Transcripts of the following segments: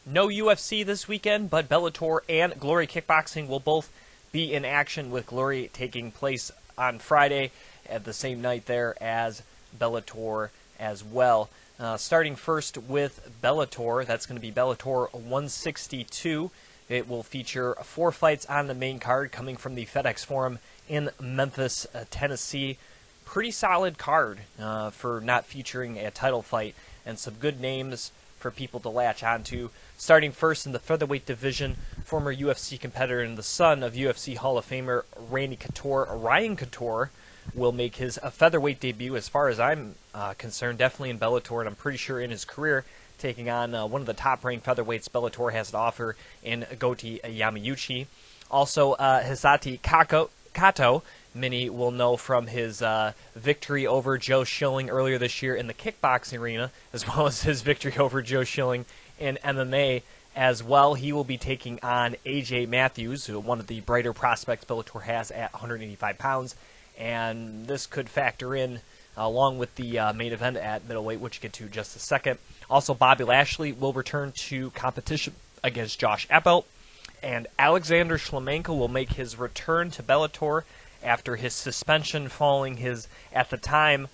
No UFC this weekend, but Bellator and Glory Kickboxing will both be in action, with Glory taking place on Friday at the same night there as Bellator as well. Starting first with Bellator, that's going to be Bellator 162. It will feature 4 fights on the main card coming from the FedEx Forum in Memphis, Tennessee. Pretty solid card for not featuring a title fight, and some good names for people to latch onto. Starting first in the featherweight division, former UFC competitor and the son of UFC Hall of Famer Randy Couture, Ryan Couture, will make his featherweight debut, as far as I'm concerned, definitely in Bellator, and I'm pretty sure in his career, taking on one of the top-ranked featherweights Bellator has to offer in Goti Yamauchi. Also, Hisati Kato, many will know from his victory over Joe Schilling earlier this year in the kickboxing arena, as well as his victory over Joe Schilling in MMA as well. He will be taking on AJ Matthews, one of the brighter prospects Bellator has at 185 pounds, and this could factor in along with the main event at middleweight, which we'll get to in just a second. Also, Bobby Lashley will return to competition against Josh Epelt, and Alexander Shlemenko will make his return to Bellator after his suspension following his, at the time,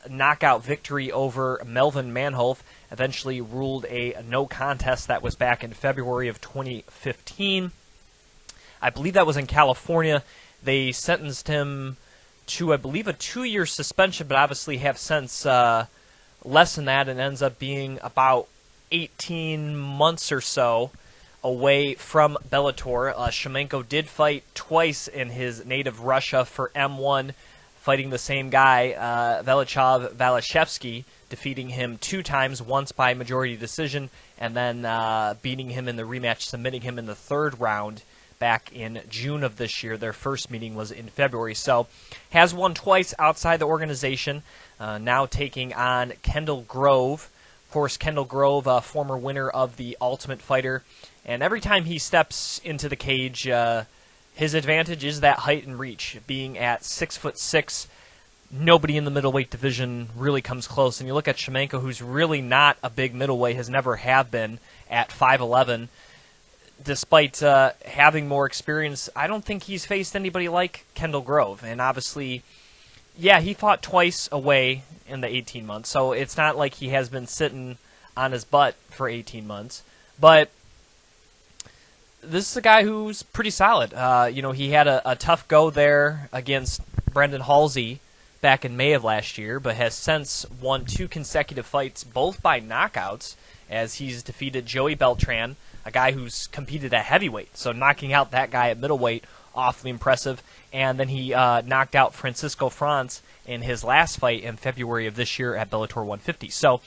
knockout victory over Melvin Manhoef, eventually ruled a no contest. That was back in February of 2015. I believe that was in California. They sentenced him to, I believe, a 2-year suspension, but obviously have since lessened that, and ends up being about 18 months or so away from Bellator. Shlemenko did fight twice in his native Russia for M1, fighting the same guy, Velichov Valashevsky, defeating him 2 times, once by majority decision, and then beating him in the rematch, submitting him in the 3rd round back in June of this year. Their first meeting was in February. So, has won twice outside the organization, now taking on Kendall Grove. Of course, Kendall Grove, former winner of the Ultimate Fighter, and every time he steps into the cage, his advantage is that height and reach. Being at 6'6", nobody in the middleweight division really comes close. And you look at Shlemenko, who's really not a big middleweight, has never have been, at 5'11". Despite having more experience, I don't think he's faced anybody like Kendall Grove. And obviously, yeah, he fought twice away in the 18 months, so it's not like he has been sitting on his butt for 18 months. But this is a guy who's pretty solid. He had a tough go there against Brendan Halsey back in May of last year, but has since won 2 consecutive fights, both by knockouts, as he's defeated Joey Beltran, a guy who's competed at heavyweight, so knocking out that guy at middleweight, awfully impressive. And then he knocked out Francisco Franz in his last fight in February of this year at Bellator 150. So,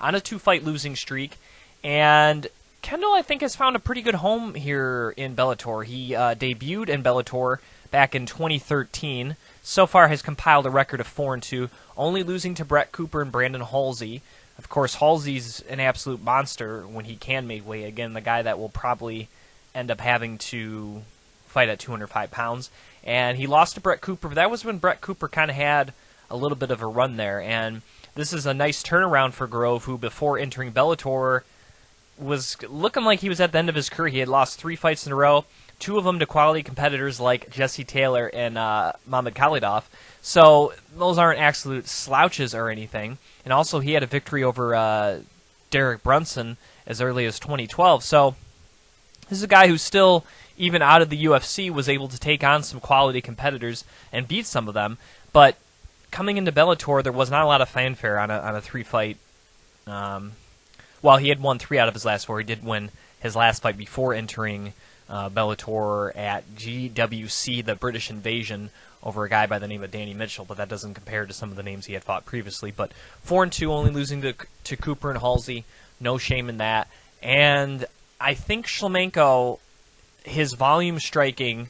on a 2-fight losing streak, and Kendall, I think, has found a pretty good home here in Bellator. He debuted in Bellator back in 2013. So far has compiled a record of 4-2, only losing to Brett Cooper and Brandon Halsey. Of course, Halsey's an absolute monster when he can make weight. Again, the guy that will probably end up having to fight at 205 pounds. And he lost to Brett Cooper, but that was when Brett Cooper kind of had a little bit of a run there. And this is a nice turnaround for Grove, who before entering Bellator was looking like he was at the end of his career. He had lost 3 fights in a row, 2 of them to quality competitors like Jesse Taylor and Mahmoud Khalidov. So those aren't absolute slouches or anything. And also he had a victory over Derek Brunson as early as 2012. So this is a guy who's still, even out of the UFC, was able to take on some quality competitors and beat some of them. But coming into Bellator, there was not a lot of fanfare on a 3-fight. Well, he had won 3 out of his last 4. He did win his last fight before entering Bellator at GWC, the British Invasion, over a guy by the name of Danny Mitchell, but that doesn't compare to some of the names he had fought previously. But 4-2, only losing to Cooper and Halsey. No shame in that. And I think Shlemenko, his volume striking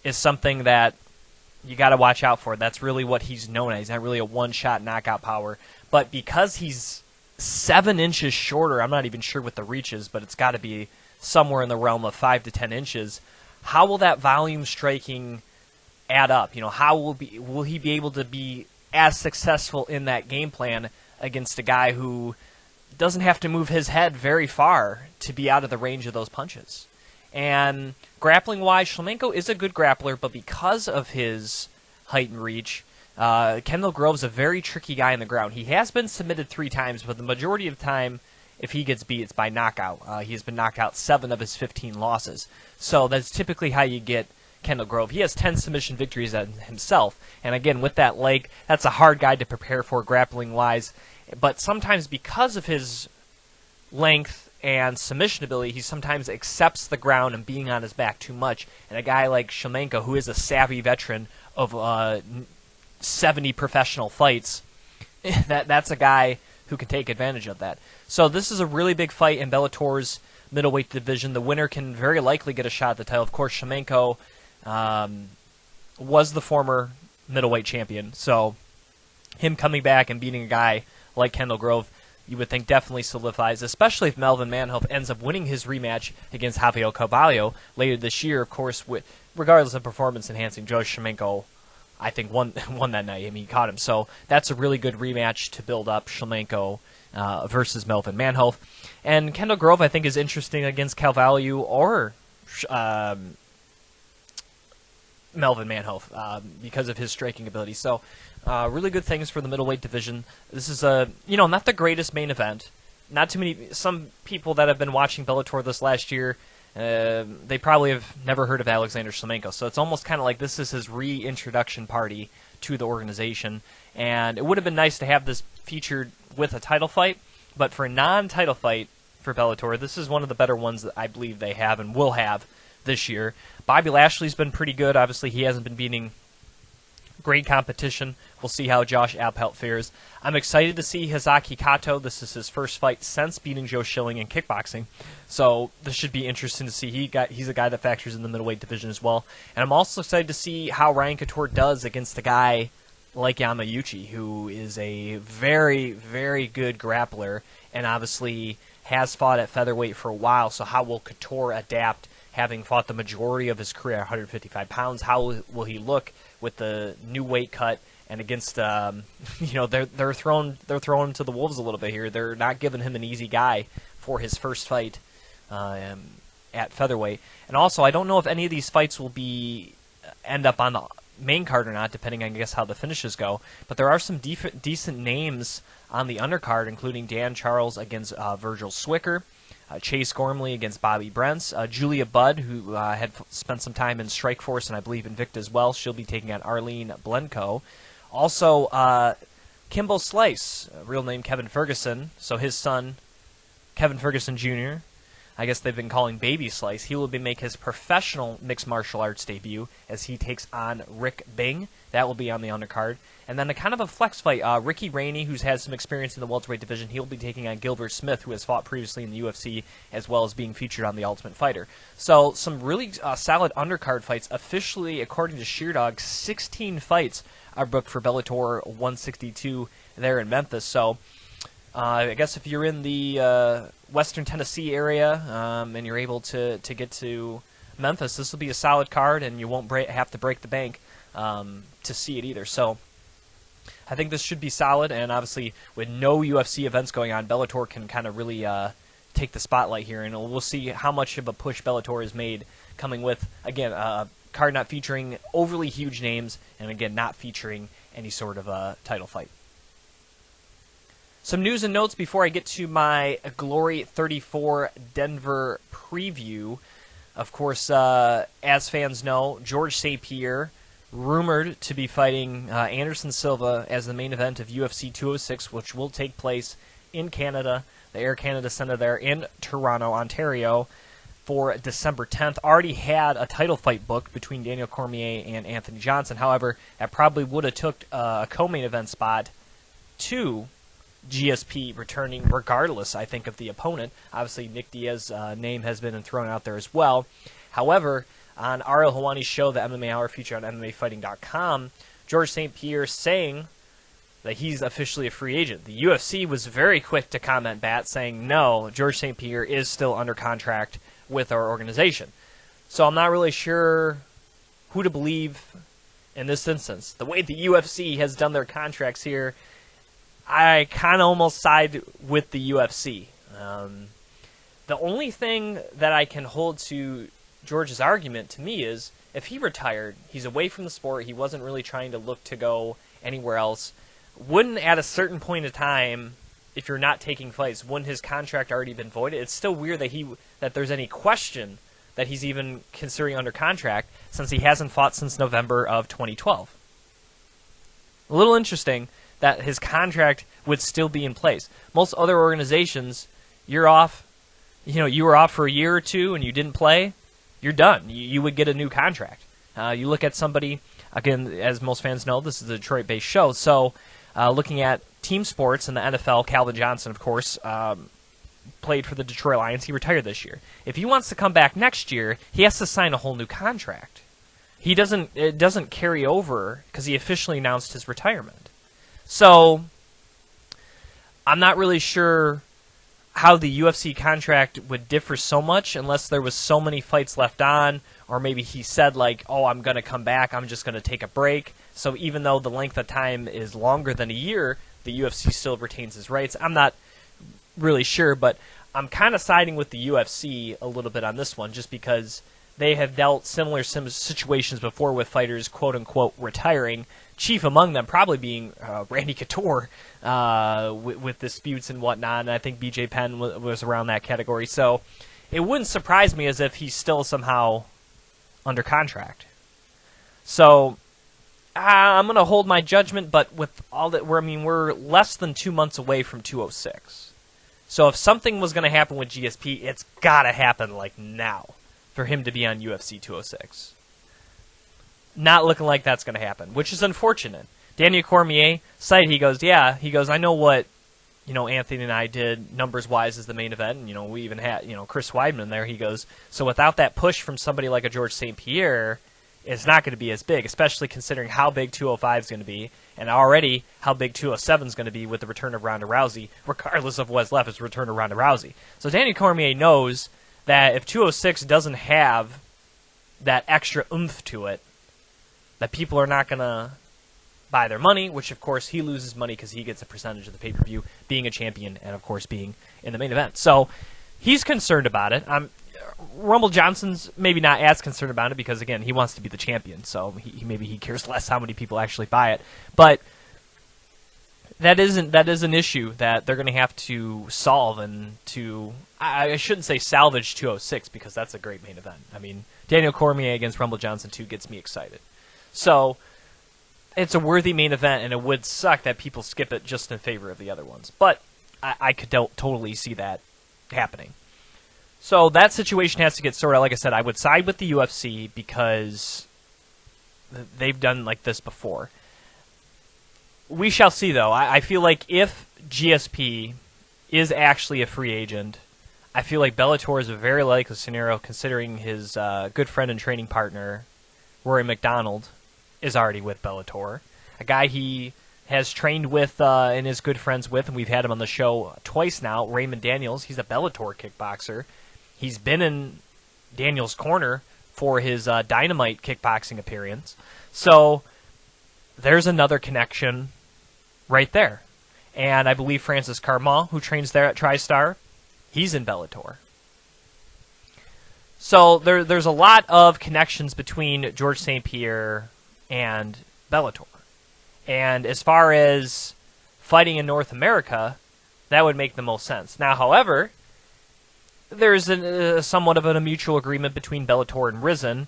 is something that you got to watch out for. That's really what he's known as. He's not really a one-shot knockout power. But because he's 7 inches shorter, I'm not even sure what the reach is, but it's got to be somewhere in the realm of 5 to 10 inches. How will that volume striking add up? How will he be able to be as successful in that game plan against a guy who doesn't have to move his head very far to be out of the range of those punches. And grappling-wise, Shlemenko is a good grappler, but because of his height and reach, Kendall Grove's a very tricky guy on the ground. He has been submitted 3 times, but the majority of the time, if he gets beat, it's by knockout. He has been knocked out 7 of his 15 losses. So that's typically how you get Kendall Grove. He has 10 submission victories himself. And again, with that leg, that's a hard guy to prepare for grappling-wise. But sometimes because of his length and submission ability, he sometimes accepts the ground and being on his back too much. And a guy like Shlemenko, who is a savvy veteran of 70 professional fights, that's a guy who can take advantage of that. So this is a really big fight in Bellator's middleweight division. The winner can very likely get a shot at the title. Of course, Shlemenko was the former middleweight champion, so him coming back and beating a guy like Kendall Grove, you would think definitely solidifies, especially if Melvin Manhoef ends up winning his rematch against Javier Carvalho later this year. Of course, regardless of performance-enhancing, Joe Shlemenko, I think, won that night. I mean, he caught him. So that's a really good rematch to build up Shlemenko versus Melvin Manhoef. And Kendall Grove, I think, is interesting against Carvalho or Melvin Manhoef because of his striking ability. So really good things for the middleweight division. This is not the greatest main event. Not too many. Some people that have been watching Bellator this last year, they probably have never heard of Alexander Shlemenko. So it's almost kind of like this is his reintroduction party to the organization. And it would have been nice to have this featured with a title fight, but for a non-title fight for Bellator, this is one of the better ones that I believe they have and will have this year. Bobby Lashley's been pretty good. Obviously, he hasn't been beating great competition. We'll see how Josh Alpelt fares. I'm excited to see Hizaki Kato. This is his first fight since beating Joe Schilling in kickboxing. So this should be interesting to see. He's a guy that factors in the middleweight division as well. And I'm also excited to see how Ryan Couture does against a guy like Yamayuchi, who is a very, very good grappler and obviously has fought at featherweight for a while. So how will Couture adapt, having fought the majority of his career at 155 pounds? How will he look with the new weight cut and against they're throwing him to the wolves a little bit here. They're not giving him an easy guy for his first fight at featherweight. And also, I don't know if any of these fights will end up on the main card or not, depending on, I guess, how the finishes go. But there are some decent names on the undercard, including Dan Charles against Virgil Swicker, Chase Gormley against Bobby Brents, Julia Budd, who had spent some time in Strikeforce and I believe Invicta as well. She'll be taking on Arlene Blenko. Also, Kimbo Slice, real name Kevin Ferguson, so his son, Kevin Ferguson Jr., I guess they've been calling Baby Slice. He will make his professional mixed martial arts debut as he takes on Rick Bing. That will be on the undercard. And then a kind of a flex fight. Ricky Rainey, who's had some experience in the welterweight division, he'll be taking on Gilbert Smith, who has fought previously in the UFC, as well as being featured on The Ultimate Fighter. So some really solid undercard fights. Officially, according to Sheerdog, 16 fights are booked for Bellator 162 there in Memphis. So I guess if you're in the Western Tennessee area and you're able to get to Memphis, this will be a solid card, and you won't have to break the bank to see it either. So I think this should be solid, and obviously with no UFC events going on, Bellator can kind of really take the spotlight here, and we'll see how much of a push Bellator has made coming with, again, a card not featuring overly huge names, and again, not featuring any sort of a title fight. Some news and notes before I get to my Glory 34 Denver preview. Of course, as fans know, George St. Pierre rumored to be fighting Anderson Silva as the main event of UFC 206, which will take place in Canada, the Air Canada Centre there in Toronto, Ontario, for December 10th. Already had a title fight booked between Daniel Cormier and Anthony Johnson. However, that probably would have took a co-main event spot to GSP returning regardless, I think, of the opponent. Obviously, Nick Diaz's name has been thrown out there as well. However, on Ariel Helwani's show, the MMA Hour, featured on MMAfighting.com, George St. Pierre saying that he's officially a free agent. The UFC was very quick to comment back, saying, no, George St. Pierre is still under contract with our organization. So I'm not really sure who to believe in this instance. The way the UFC has done their contracts here, I kind of almost side with the UFC. The only thing that I can hold to George's argument to me is if he retired, he's away from the sport, he wasn't really trying to look to go anywhere else, wouldn't at a certain point of time, if you're not taking fights, wouldn't his contract already been voided? It's still weird that there's any question that he's even considering under contract since he hasn't fought since November of 2012. A little interesting that his contract would still be in place. Most other organizations, you're off, you were off for a year or two and you didn't play, you're done. You would get a new contract. You look at somebody, again, as most fans know, this is a Detroit-based show, so looking at team sports in the NFL, Calvin Johnson, of course, played for the Detroit Lions. He retired this year. If he wants to come back next year, he has to sign a whole new contract. It doesn't carry over because he officially announced his retirement. So I'm not really sure how the UFC contract would differ so much unless there was so many fights left on, or maybe he said like, oh, I'm going to come back, I'm just going to take a break. So even though the length of time is longer than a year, the UFC still retains his rights. I'm not really sure, but I'm kind of siding with the UFC a little bit on this one just because they have dealt similar situations before with fighters, quote-unquote, retiring, chief among them probably being Randy Couture with disputes and whatnot, and I think BJ Penn was around that category. So it wouldn't surprise me as if he's still somehow under contract. So I'm going to hold my judgment, but with all that, we're less than 2 months away from 206. So if something was going to happen with GSP, it's got to happen like now for him to be on UFC 206. Not looking like that's going to happen, which is unfortunate. Daniel Cormier said, he goes, I know what, Anthony and I did numbers-wise as the main event, and, we even had, Chris Weidman there. He goes, so without that push from somebody like a George St. Pierre, it's not going to be as big, especially considering how big 205 is going to be, and already how big 207 is going to be with the return of Ronda Rousey, regardless of what's left is the return of Ronda Rousey. So Daniel Cormier knows that if 206 doesn't have that extra oomph to it, that people are not going to buy their money, which, of course, he loses money because he gets a percentage of the pay-per-view, being a champion and, of course, being in the main event. So he's concerned about it. Rumble Johnson's maybe not as concerned about it because, again, he wants to be the champion, so maybe he cares less how many people actually buy it. But that is an issue that they're going to have to solve and to, I shouldn't say salvage 206 because that's a great main event. Daniel Cormier against Rumble Johnson 2 gets me excited. So it's a worthy main event, and it would suck that people skip it just in favor of the other ones. But I could totally see that happening. So that situation has to get sorted. Like I said, I would side with the UFC because they've done like this before. We shall see, though. I feel like if GSP is actually a free agent, I feel like Bellator is a very likely scenario considering his good friend and training partner, Rory McDonald, is already with Bellator. A guy he has trained with and is good friends with, and we've had him on the show twice now, Raymond Daniels. He's a Bellator kickboxer. He's been in Daniels' corner for his Dynamite kickboxing appearance. So there's another connection right there. And I believe Francis Carmont, who trains there at TriStar, he's in Bellator. So there's a lot of connections between George St. Pierre and Bellator. And as far as fighting in North America, that would make the most sense. Now, however, there's somewhat of a mutual agreement between Bellator and Rizin.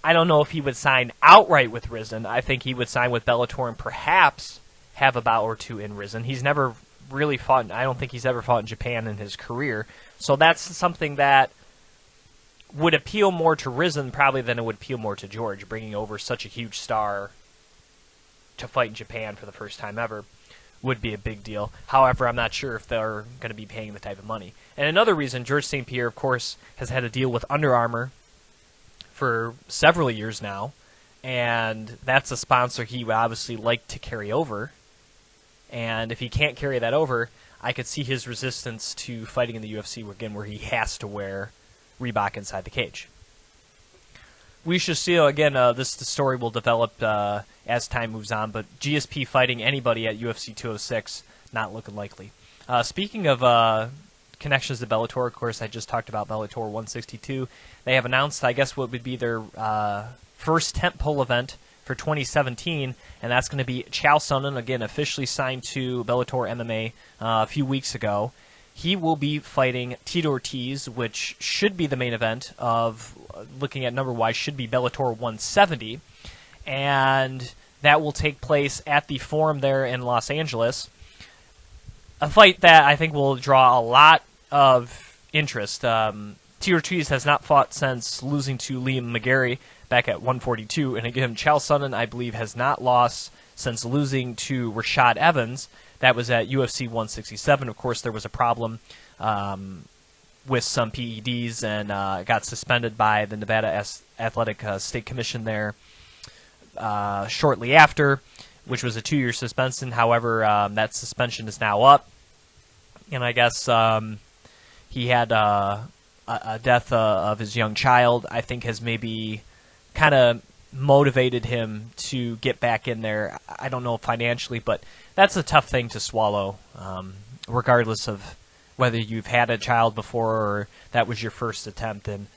I don't know if he would sign outright with Rizin. I think he would sign with Bellator and perhaps have a bout or two in Rizin. He's never really fought, I don't think he's ever fought in Japan in his career. So that's something that would appeal more to Rizin probably than it would appeal more to George, bringing over such a huge star to fight in Japan for the first time ever would be a big deal. However, I'm not sure if they're going to be paying the type of money. And another reason, George St. Pierre, of course, has had a deal with Under Armour for several years now, and that's a sponsor he would obviously like to carry over. And if he can't carry that over, I could see his resistance to fighting in the UFC again, where he has to wear Reebok inside the cage. We shall see, again, the story will develop as time moves on, but GSP fighting anybody at UFC 206 not looking likely. Speaking of connections to Bellator, of course, I just talked about Bellator 162. They have announced, I guess, what would be their first tentpole event for 2017, and that's going to be Chael Sonnen, again, officially signed to Bellator MMA a few weeks ago. He will be fighting Tito Ortiz, which should be the main event of, looking at number-wise, should be Bellator 170, and that will take place at the Forum there in Los Angeles. A fight that I think will draw a lot of interest. Tito Ortiz has not fought since losing to Liam McGarry back at 142, and again, Chael Sonnen, I believe, has not lost since losing to Rashad Evans. That was at UFC 167. Of course, there was a problem with some PEDs and got suspended by the Nevada Athletic State Commission there shortly after, which was a 2-year suspension. However, that suspension is now up, and I guess he had a death of his young child, I think, has maybe kind of motivated him to get back in there. I don't know financially, but that's a tough thing to swallow, regardless of whether you've had a child before or that was your first attempt. And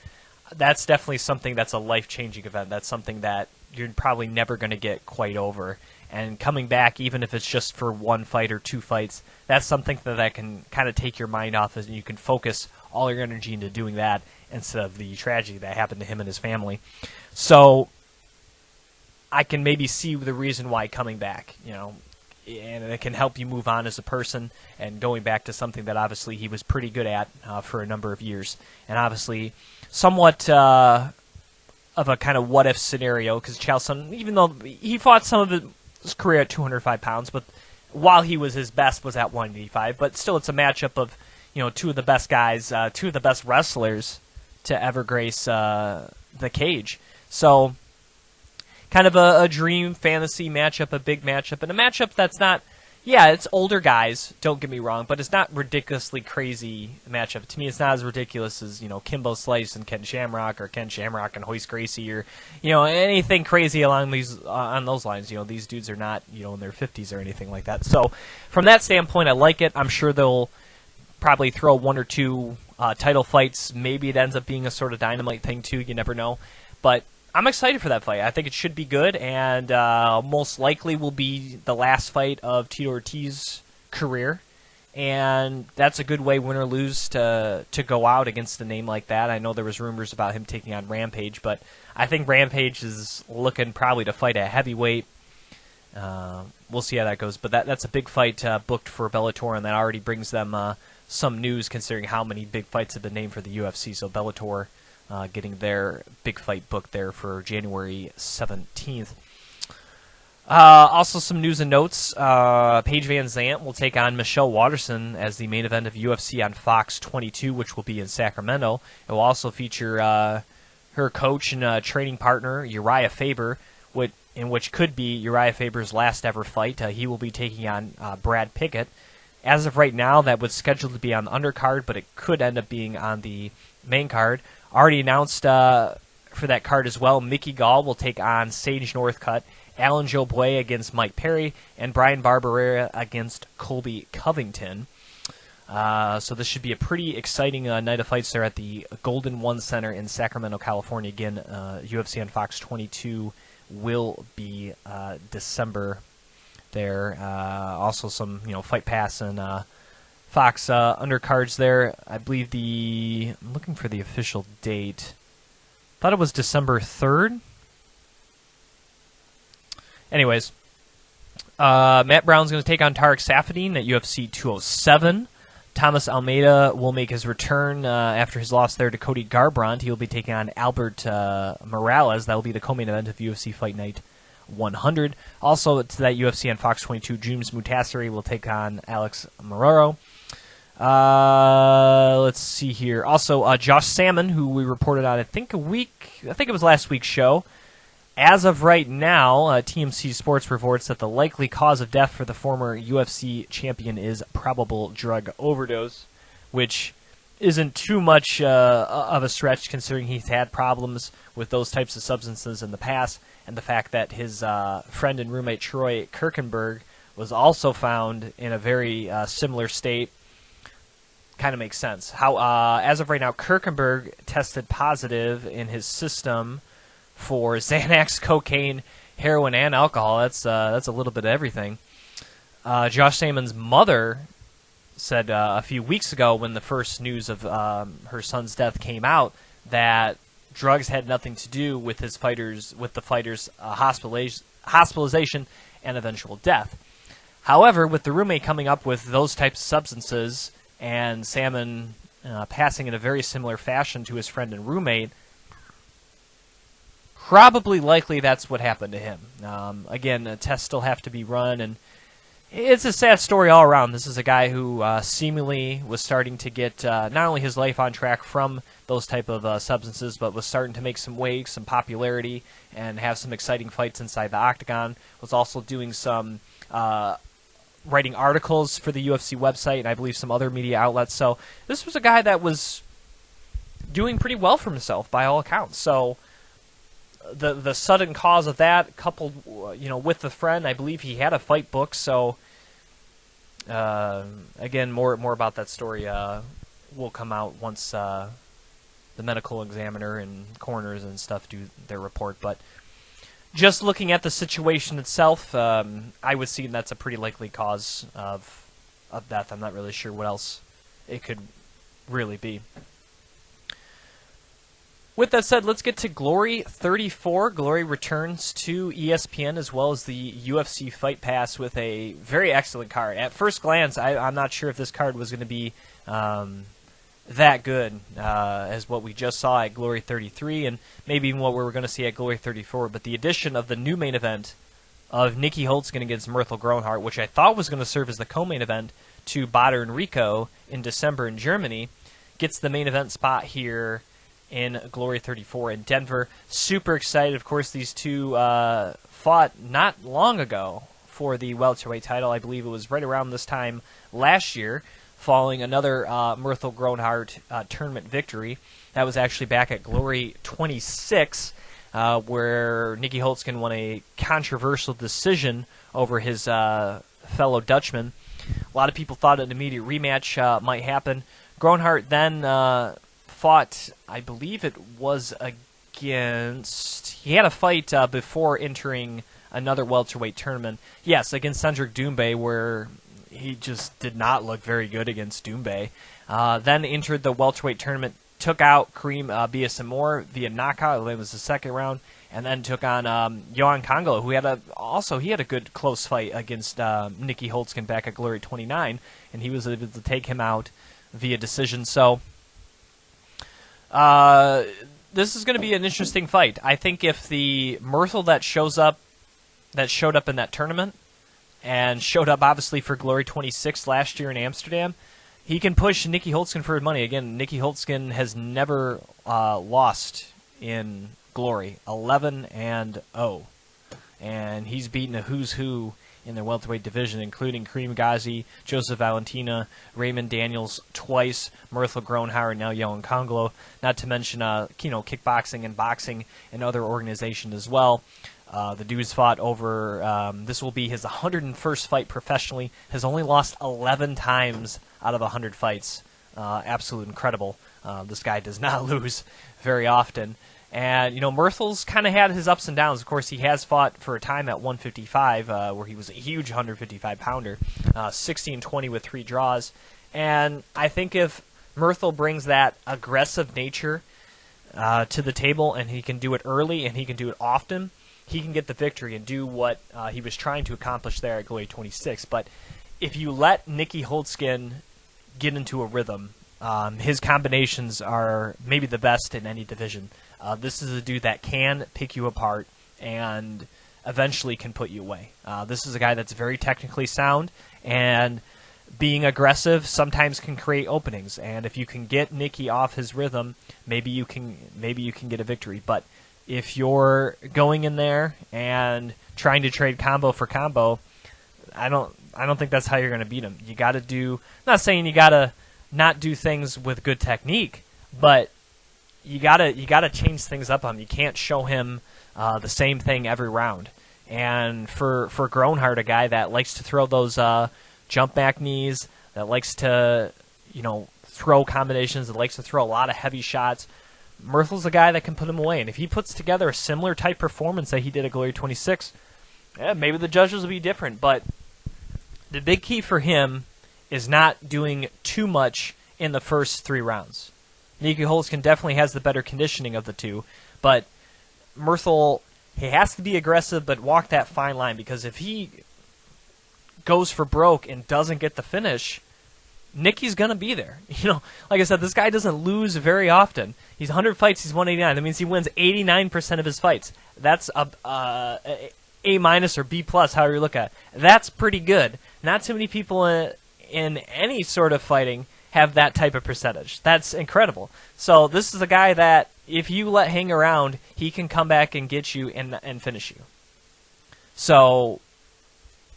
that's definitely something that's a life-changing event. That's something that you're probably never going to get quite over. And coming back, even if it's just for one fight or 2 fights, that's something that can kind of take your mind off, and you can focus all your energy into doing that instead of the tragedy that happened to him and his family. So I can maybe see the reason why coming back, and it can help you move on as a person and going back to something that obviously he was pretty good at for a number of years. And obviously somewhat of a kind of what-if scenario, because Chael Sonnen, even though he fought some of his career at 205 pounds, but while he was his best was at 185, but still it's a matchup of, 2 of the best guys, 2 of the best wrestlers to ever grace the cage. So kind of a dream fantasy matchup, a big matchup, and a matchup that's not, it's older guys, don't get me wrong, but it's not ridiculously crazy matchup. To me, it's not as ridiculous as, Kimbo Slice and Ken Shamrock, or Ken Shamrock and Hoist Gracie, or, anything crazy along on those lines. These dudes are not, in their 50s or anything like that. So from that standpoint, I like it. I'm sure they'll probably throw 1 or 2 title fights. Maybe it ends up being a sort of dynamite thing too. You never know. But I'm excited for that fight. I think it should be good, and most likely will be the last fight of Tito Ortiz's career. And that's a good way, win or lose, to go out against a name like that. I know there was rumors about him taking on Rampage, but I think Rampage is looking probably to fight at heavyweight. We'll see how that goes. But that's a big fight booked for Bellator, and that already brings them some news considering how many big fights have been named for the UFC. So Bellator getting their big fight booked there for January 17th. Also some news and notes. Paige Van Zant will take on Michelle Waterson as the main event of UFC on Fox 22, which will be in Sacramento. It will also feature her coach and training partner, Uriah Faber, which could be Uriah Faber's last ever fight. He will be taking on Brad Pickett. As of right now, that was scheduled to be on the undercard, but it could end up being on the main card. Already announced for that card as well, Mickey Gall will take on Sage Northcutt, Alan Joboy against Mike Perry, and Brian Barberera against Colby Covington. So this should be a pretty exciting night of fights there at the Golden One Center in Sacramento, California. Again, UFC on Fox 22 will be December there. Also some Fight Pass and Fox undercards there. I believe I'm looking for the official date. Thought it was December 3rd. Anyways, Matt Brown's going to take on Tarek Safadine at UFC 207. Thomas Almeida will make his return after his loss there to Cody Garbrandt. He will be taking on Albert Morales. That will be the co-main event of UFC Fight Night 100. Also to that UFC on Fox 22, James Mutassiri will take on Alex Marrero. Let's see here. Also, Josh Salmon, who we reported on, I think it was last week's show. As of right now, TMC Sports reports that the likely cause of death for the former UFC champion is probable drug overdose, which isn't too much of a stretch considering he's had problems with those types of substances in the past, and the fact that his friend and roommate Troy Kirkenberg was also found in a very similar state. Kind of makes sense. How as of right now, Kirkenberg tested positive in his system for Xanax, cocaine, heroin, and alcohol. That's a little bit of everything. Josh Samon's mother said a few weeks ago, when the first news of her son's death came out, that drugs had nothing to do with the fighter's hospitalization and eventual death. However, with the roommate coming up with those types of substances and Salmon passing in a very similar fashion to his friend and roommate, probably likely that's what happened to him. Again, tests still have to be run, and it's a sad story all around. This is a guy who seemingly was starting to get not only his life on track from those type of substances, but was starting to make some waves, some popularity, and have some exciting fights inside the octagon. Was also doing some writing articles for the UFC website, and I believe some other media outlets. So this was a guy that was doing pretty well for himself by all accounts. So the sudden cause of that, coupled with the friend, I believe he had a fight book. So again, more about that story will come out once the medical examiner and coroners and stuff do their report. But just looking at the situation itself, I would see that's a pretty likely cause of death. I'm not really sure what else it could really be. With that said, let's get to Glory 34. Glory returns to ESPN as well as the UFC Fight Pass with a very excellent card. At first glance, I'm not sure if this card was going to be that good as what we just saw at Glory 33, and maybe even what we were going to see at Glory 34. But the addition of the new main event of Nikki Holtzkin against Myrtle Groenhart, which I thought was going to serve as the co-main event to Bader and Rico in December in Germany, gets the main event spot here in Glory 34 in Denver. Super excited. Of course, these two fought not long ago for the welterweight title. I believe it was right around this time last year, following another Myrtle Groenhart tournament victory. That was actually back at Glory 26, where Nikki Holtzkin won a controversial decision over his fellow Dutchman. A lot of people thought an immediate rematch might happen. Groenhart then fought, I believe it was against... He had a fight before entering another welterweight tournament. Yes, against Cedric Doumbé, where he just did not look very good against Doumbé. Then entered the welterweight tournament, took out Kareem Biasimor via knockout. It was the second round. And then took on Yohan Kongolo, who had a good close fight against Nikki Holtzkin back at Glory 29, and he was able to take him out via decision. So this is going to be an interesting fight. I think if the Myrtle that showed up in that tournament and showed up obviously for Glory 26 last year in Amsterdam, he can push Nikki Holtzkin for his money. Again, Nikki Holtzkin has never lost in Glory, 11-0, and he's beaten a who's who in their welterweight division, including Kareem Ghazi, Joseph Valentina, Raymond Daniels twice, Myrtle Groenhart, and now Yohan Kongolo. Not to mention, kickboxing and boxing and other organizations as well. The dude's fought over. This will be his 101st fight professionally. Has only lost 11 times out of 100 fights. Absolutely incredible. This guy does not lose very often. And, Myrtle's kind of had his ups and downs. Of course, he has fought for a time at 155, where he was a huge 155-pounder, 16-20 with 3 draws. And I think if Myrtle brings that aggressive nature to the table, and he can do it early and he can do it often, he can get the victory and do what he was trying to accomplish there at Glory 26. But if you let Nikki Holtzkin get into a rhythm, his combinations are maybe the best in any division. This is a dude that can pick you apart and eventually can put you away. This is a guy that's very technically sound, and being aggressive sometimes can create openings. And if you can get Nikki off his rhythm, maybe you can get a victory. But if you're going in there and trying to trade combo for combo, I don't think that's how you're going to beat him. You got to do. I'm not saying you got to not do things with good technique, but you gotta change things up on him. You can't show him the same thing every round. And for Groenhart, a guy that likes to throw those jump back knees, that likes to, throw combinations, that likes to throw a lot of heavy shots, Murthel's a guy that can put him away. And if he puts together a similar type performance that he did at Glory 26, maybe the judges will be different. But the big key for him is not doing too much in the first 3 rounds. Nicky Holzken definitely has the better conditioning of the two, but Murthel, he has to be aggressive but walk that fine line, because if he goes for broke and doesn't get the finish, Nicky's going to be there. Like I said, this guy doesn't lose very often. He's 100 fights, he's 189. That means he wins 89% of his fights. That's A- or B+, however you look at it. That's pretty good. Not too many people in any sort of fighting have that type of percentage. That's incredible. So this is a guy that, if you let hang around, he can come back and get you and finish you. So,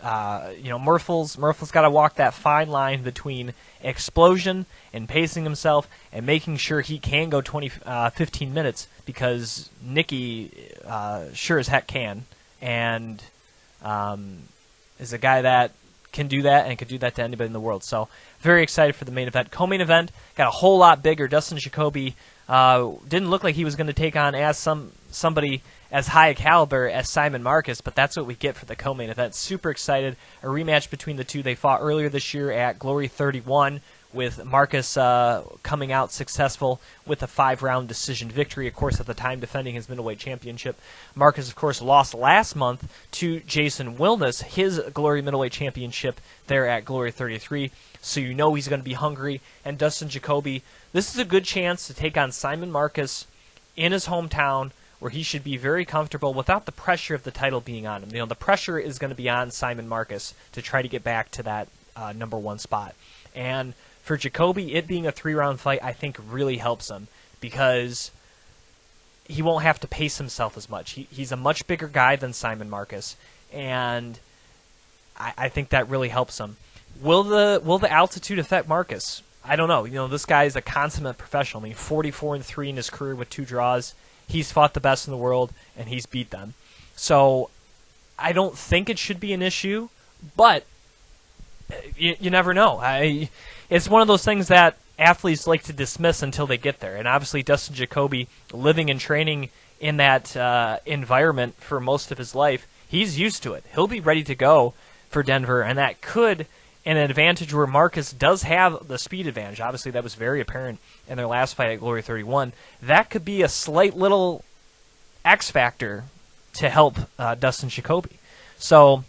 Murthel's got to walk that fine line between explosion and pacing himself and making sure he can go 15 minutes, because Nicky sure as heck can, and is a guy that can do that and could do that to anybody in the world. So very excited for the main event. Co-main event got a whole lot bigger. Dustin Jacoby didn't look like he was going to take on somebody as high a caliber as Simon Marcus, but that's what we get for the co-main event. Super excited. A rematch between the two. They fought earlier this year at Glory 31, with Marcus coming out successful with a 5-round decision victory, of course, at the time defending his middleweight championship. Marcus, of course, lost last month to Jason Wilness, his Glory middleweight championship there at Glory 33, so he's going to be hungry. And Dustin Jacoby, this is a good chance to take on Simon Marcus in his hometown, where he should be very comfortable without the pressure of the title being on him. The pressure is going to be on Simon Marcus to try to get back to that number 1 spot. And for Jacoby, it being a 3-round fight, I think really helps him, because he won't have to pace himself as much. He's a much bigger guy than Simon Marcus, and I think that really helps him. Will the altitude affect Marcus? I don't know. This guy is a consummate professional. 44-3 in his career with 2 draws. He's fought the best in the world, and he's beat them. So I don't think it should be an issue, but you never know. It's one of those things that athletes like to dismiss until they get there. And obviously Dustin Jacoby, living and training in that environment for most of his life, he's used to it. He'll be ready to go for Denver, and that could an advantage where Marcus does have the speed advantage. Obviously, that was very apparent in their last fight at Glory 31. That could be a slight little X factor to help Dustin Jacoby. So,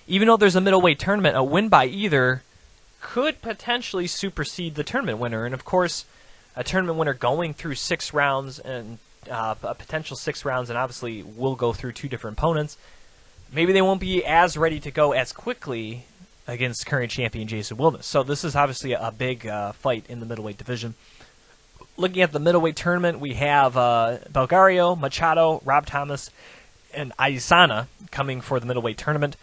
even though there's a middleweight tournament, a win by either could potentially supersede the tournament winner. And, of course, a tournament winner going through 6 rounds, and a potential 6 rounds, and obviously will go through 2 different opponents, maybe they won't be as ready to go as quickly against current champion Jason Wilness. So this is obviously a big fight in the middleweight division. Looking at the middleweight tournament, we have Belgario, Machado, Rob Thomas, and Aisana coming for the middleweight tournament.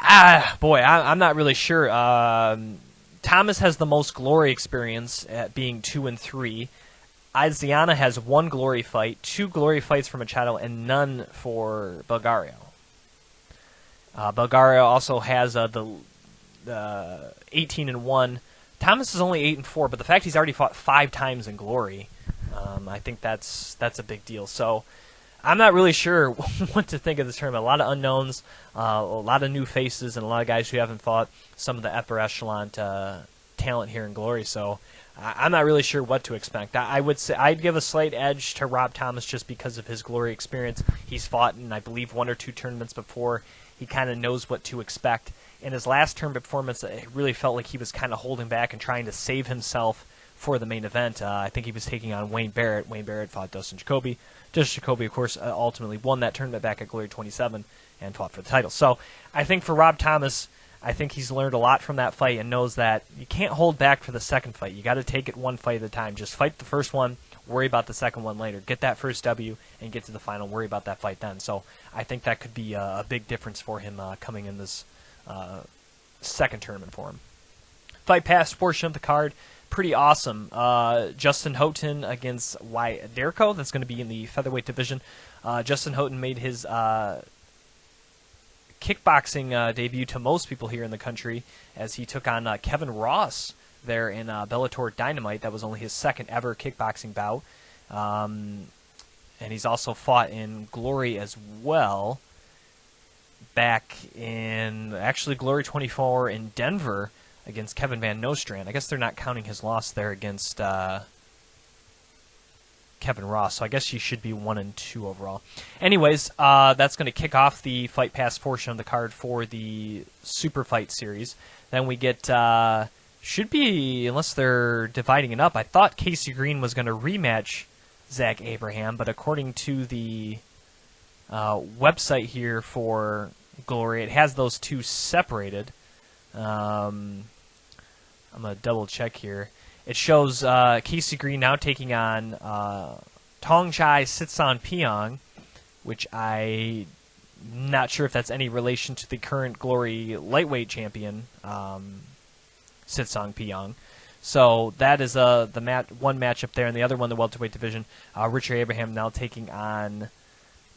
I'm not really sure. Thomas has the most Glory experience at being 2-3. Aisana has 1 Glory fight, 2 Glory fights for Machado, and none for Belgario. Belgario also has the 18-1. Thomas is only 8-4, but the fact he's already fought 5 times in Glory, I think that's a big deal. So I'm not really sure what to think of this tournament. A lot of unknowns, a lot of new faces, and a lot of guys who haven't fought some of the upper echelon talent here in Glory. So I'm not really sure what to expect. I would say I'd give a slight edge to Rob Thomas just because of his Glory experience. He's fought in, I believe, 1 or 2 tournaments before. He kind of knows what to expect. In his last tournament performance, it really felt like he was kind of holding back and trying to save himself for the main event. I think he was taking on Wayne Barrett. Wayne Barrett fought Dustin Jacoby. Dustin Jacoby, of course, ultimately won that tournament back at Glory 27 and fought for the title. So I think for Rob Thomas, I think he's learned a lot from that fight and knows that you can't hold back for the second fight. You got to take it 1 fight at a time. Just fight the first one, worry about the second one later. Get that first W and get to the final, worry about that fight then. So I think that could be a big difference for him coming in this second tournament for him. Fight Pass portion of the card, pretty awesome. Justin Houghton against Wyatt Derko. That's going to be in the featherweight division. Justin Houghton made his kickboxing debut to most people here in the country, as he took on Kevin Ross there in Bellator Dynamite. That was only his second ever kickboxing bout. And he's also fought in Glory as well, back in, actually, Glory 24 in Denver against Kevin Van Nostrand. I guess they're not counting his loss there against Kevin Ross, so I guess he should be 1-2 overall. Anyways, that's going to kick off the Fight Pass portion of the card for the Super Fight Series. Then we get, should be, unless they're dividing it up, I thought Casey Green was going to rematch Zach Abraham, but according to the website here for Glory, it has those two separated. I'm going to double check here. It shows Casey Green now taking on Tongchai Sitson-Piong, which I'm not sure if that's any relation to the current Glory lightweight champion, Sitson-Piong. So that is the one matchup there, and the other one, the welterweight division. Richard Abraham now taking on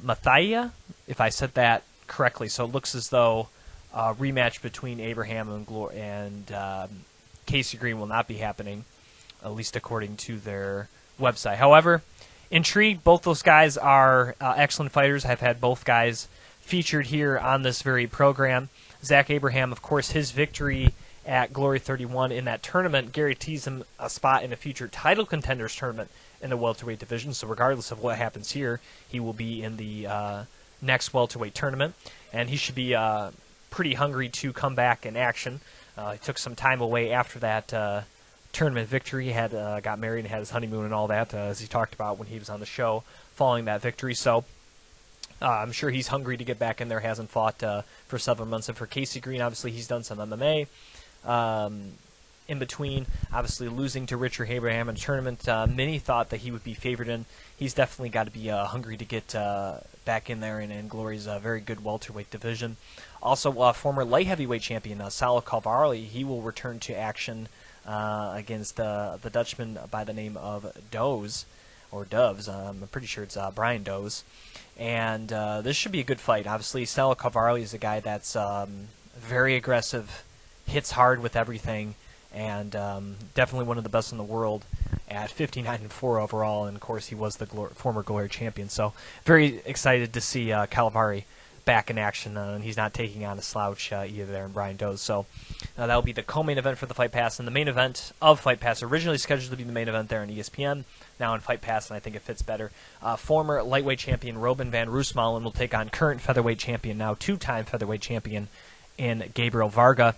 Mathia, if I said that correctly. So it looks as though a rematch between Abraham and Casey Green will not be happening, at least according to their website. However, intrigued. Both those guys are excellent fighters. I've had both guys featured here on this very program. Zach Abraham, of course, his victory at Glory 31 in that tournament guarantees him a spot in a future title contenders tournament in the welterweight division. So regardless of what happens here, he will be in the next welterweight tournament, and he should be pretty hungry to come back in action. He took some time away after that tournament victory. He had got married and had his honeymoon and all that, as he talked about when he was on the show following that victory. So I'm sure he's hungry to get back in there. Hasn't fought for several months. And for Casey Green, obviously he's done some MMA in between. Obviously losing to Richard Abraham in a tournament many thought that he would be favored in. He's definitely got to be hungry to get back in there in Glory's very good welterweight division. Also, former light heavyweight champion Salo Calvari, he will return to action against the Dutchman by the name of Does, or Doves. I'm pretty sure it's Brian Does. And this should be a good fight. Obviously, Salo Calvari is a guy that's very aggressive, hits hard with everything, and definitely one of the best in the world at 59-4 overall. And, of course, he was the former Glory champion. So very excited to see Calvari back in action, and he's not taking on a slouch either there in Brian Does. So that will be the co-main event for the Fight Pass, and the main event of Fight Pass, originally scheduled to be the main event there on ESPN, now in Fight Pass, and I think it fits better. Former lightweight champion Robin van Roosmalen will take on current featherweight champion, now two-time featherweight champion, in Gabriel Varga.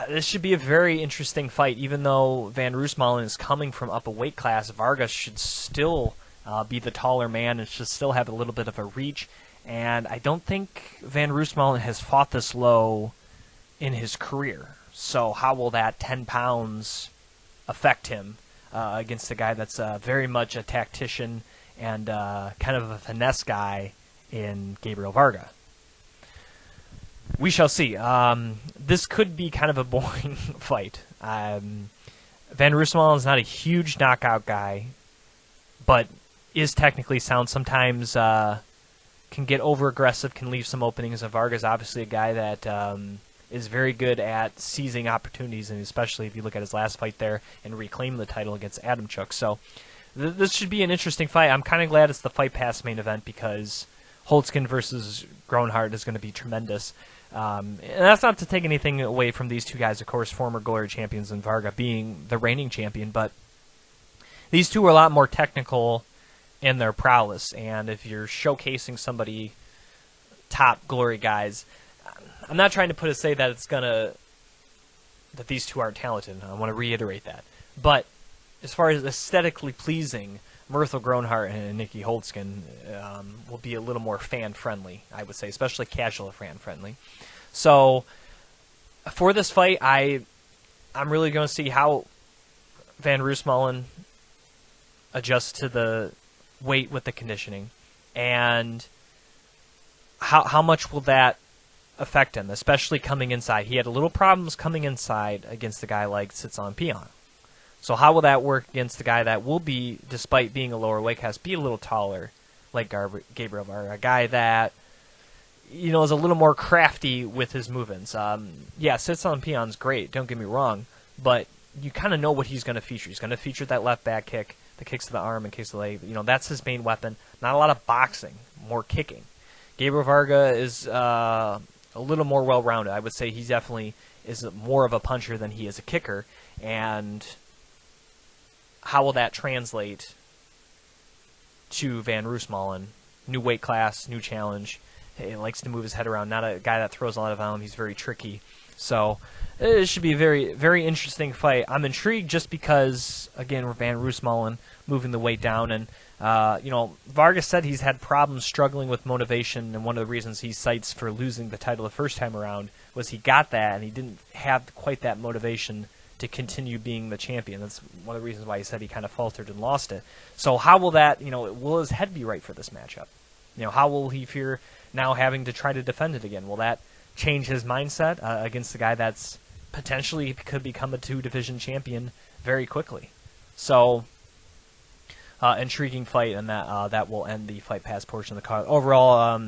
This should be a very interesting fight. Even though Van Roosmalen is coming from up a weight class, Varga should still be the taller man and should still have a little bit of a reach. And I don't think Van Roosmalen has fought this low in his career. So how will that 10 pounds affect him against a guy that's very much a tactician and kind of a finesse guy in Gabriel Varga? We shall see. This could be kind of a boring fight. Van Roosmalen is not a huge knockout guy, but is technically sound. Sometimes can get over-aggressive, can leave some openings. And Varga's obviously a guy that is very good at seizing opportunities, and especially if you look at his last fight there and reclaim the title against Adamchuk. So this should be an interesting fight. I'm kind of glad it's the Fight Pass main event because Holtzkin versus Groenhart is going to be tremendous. And that's not to take anything away from these two guys, of course, former Glory champions, and Varga being the reigning champion, but these two are a lot more technical in their prowess, and if you're showcasing somebody, top Glory guys, I'm not trying to say that that these two aren't talented. I want to reiterate that. But as far as aesthetically pleasing, Myrtle Groenhart and Nikki Holtzkin will be a little more fan-friendly, I would say, especially casual fan-friendly. So for this fight, I'm really going to see how Van Roosmalen adjusts to the weight with the conditioning, and how much will that affect him, especially coming inside. He had a little problems coming inside against a guy like Sitson-Piong. So how will that work against the guy that will be, despite being a lower weight class, be a little taller, like Gabriel Varga, a guy that is a little more crafty with his movements. Yeah, sits on peon's great, don't get me wrong, but you kind of know what he's going to feature. He's going to feature that left back kick, the kicks to the arm and kicks to the leg. That's his main weapon. Not a lot of boxing, more kicking. Gabriel Varga is a little more well-rounded. I would say he definitely is more of a puncher than he is a kicker. And how will that translate to Van Roosmalen? New weight class, new challenge. He likes to move his head around. Not a guy that throws a lot of volume. He's very tricky. So it should be a very, very interesting fight. I'm intrigued just because, again, Van Roosmalen moving the weight down. And, Vargas said he's had problems struggling with motivation, and one of the reasons he cites for losing the title the first time around was he got that, and he didn't have quite that motivation to continue being the champion. That's one of the reasons why he said he kind of faltered and lost it. So how will that, will his head be right for this matchup? How will he fear now having to try to defend it again? Will that change his mindset against the guy that's potentially could become a 2-division champion very quickly? So, intriguing fight, and that will end the Fight Pass portion of the card. Overall,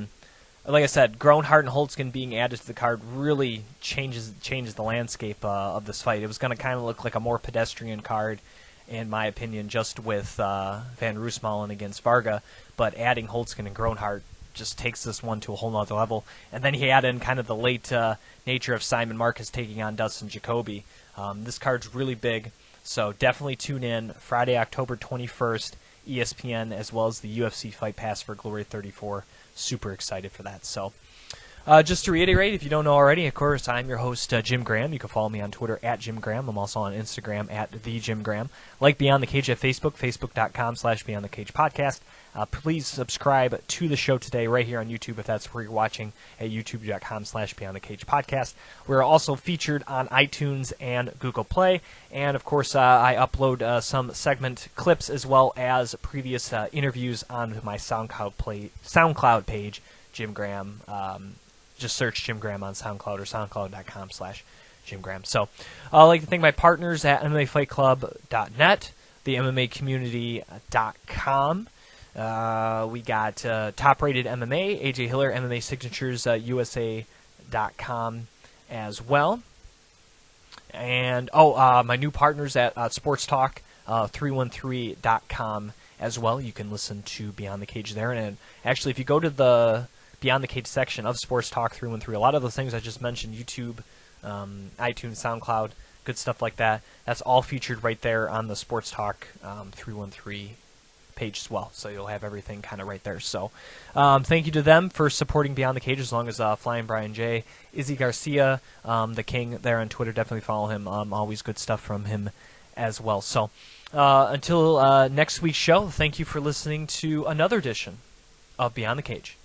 like I said, Groenhart and Holtzkin being added to the card really changes the landscape of this fight. It was going to kind of look like a more pedestrian card, in my opinion, just with Van Roosmalen against Varga, but adding Holtzkin and Groenhart just takes this one to a whole nother level. And then he add in kind of the late nature of Simon Marcus taking on Dustin Jacoby. This card's really big, so definitely tune in Friday, October 21st, ESPN, as well as the UFC Fight Pass for Glory 34. Super excited for that. So just to reiterate, if you don't know already, of course, I'm your host, Jim Graham. You can follow me on Twitter at Jim Graham. I'm also on Instagram at the Jim Graham. Like Beyond the Cage at Facebook, facebook.com/Beyond the Cage Podcast. Please subscribe to the show today right here on YouTube if that's where you're watching, at youtube.com/Beyond the Cage Podcast. We're also featured on iTunes and Google Play. And, of course, I upload some segment clips as well as previous interviews on my SoundCloud page, Jim Graham. Just search Jim Graham on SoundCloud or soundcloud.com/Jim Graham. So I'd like to thank my partners at MMAFightClub.net, the MMACommunity.com. We got Top Rated MMA, AJ Hiller, MMA Signatures, USA.com as well. And, my new partners at Sports Talk, 313.com as well. You can listen to Beyond the Cage there. And actually, if you go to the Beyond the Cage section of Sports Talk 313, a lot of those things I just mentioned, YouTube, iTunes, SoundCloud, good stuff like that, that's all featured right there on the Sports Talk 313 page as well. So you'll have everything kind of right there. So thank you to them for supporting Beyond the Cage, as long as Flying Brian J, Izzy Garcia, the king there on Twitter. Definitely follow him. Always good stuff from him as well. So until next week's show, thank you for listening to another edition of Beyond the Cage.